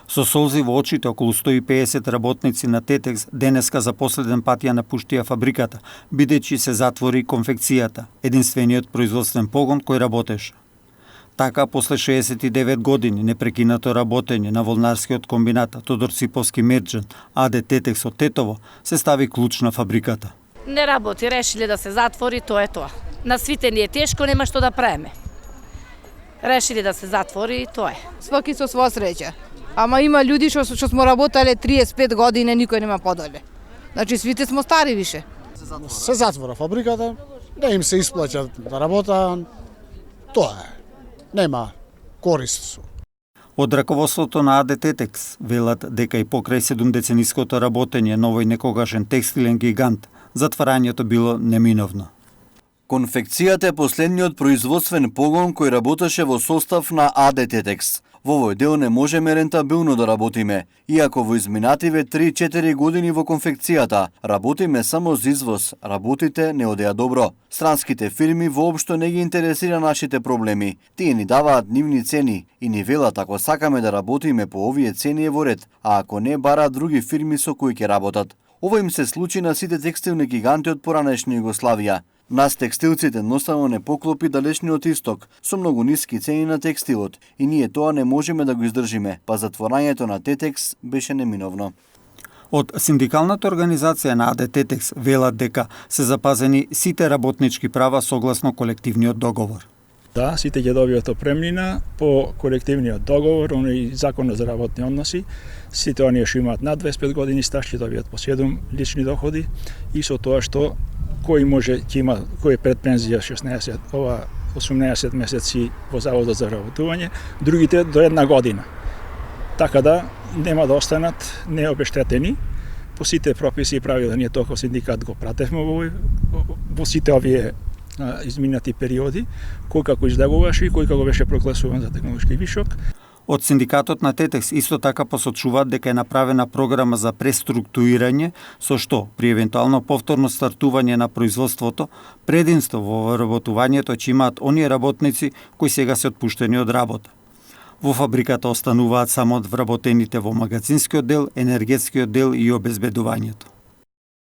Со солзи во очите, околу 150 работници на Тетекс денеска за последен пат ја напуштија фабриката, бидејќи се затвори конфекцијата, единствениот производствен погон кој работеше. Така, после 69 години непрекинато работење на волнарскиот комбинат Тодор Циповски Мерџан, АД Тетекс од Тетово, се стави клуч на фабриката. Не работи, решиле да се затвори, тоа е тоа. На свите ни е тешко, нема што да правиме. Решили да се затвори и тоа е. Сваки со своја среќа. Ама има луѓе што смо работеле 35 години, никој нема подоле. Значи свите смо стари више. Се затвора фабриката, не им се исплаќа да работат, тоа е. Нема корист. Од раководството на АД Тетекс велат дека и покрај 7-децениското работење на овој некогашен текстилен гигант, затварањето било неминовно. Конфекцијата е последниот производствен погон кој работеше во состав на АД Тетекс. Во овој дел не можеме рентабилно да работиме, иако во изминативе 3-4 години во конфекцијата работиме само за извоз, работите не одеа добро. Странските фирми воопшто не ги интересира нашите проблеми. Тие ни даваат нивни цени и ни велат ако сакаме да работиме по овие цени е во ред, а ако не бараат други фирми со кои ќе работат. Ова им се случи на сите текстилни гиганти од поранешна Југославија. Нас текстилците едноставно не поклопи далечниот исток со многу ниски цени на текстилот и ние тоа не можеме да го издржиме, па затворањето на Тетекс беше неминовно. Од синдикалната организација на АД Тетекс велат дека се запазени сите работнички права согласно колективниот договор. Да, сите ќе добијат опремнина по колективниот договор, оној законот за работни односи. Сите оние што имаат над 25 години стаж ќе добијат по 7 лични доходи и со тоа што кој може ќе има кој е пред пензија 18 месеци во заводот за вработување, другите до 1 година. Така да нема да останат необештетени по сите прописи и правила. Ние тоа синдикат го пратевме во сите овие изминати периоди, кој како излегуваше и кој како беше прогласуван за технолошки вишок. Од синдикатот на Тетекс исто така посочуваат дека е направена програма за преструктурирање, со што при евентуално повторно стартување на производството, прединство во вработувањето ќе имаат оние работници кои сега се отпуштени од работа. Во фабриката остануваат само вработените во магазинскиот дел, енергетскиот дел и обезбедувањето.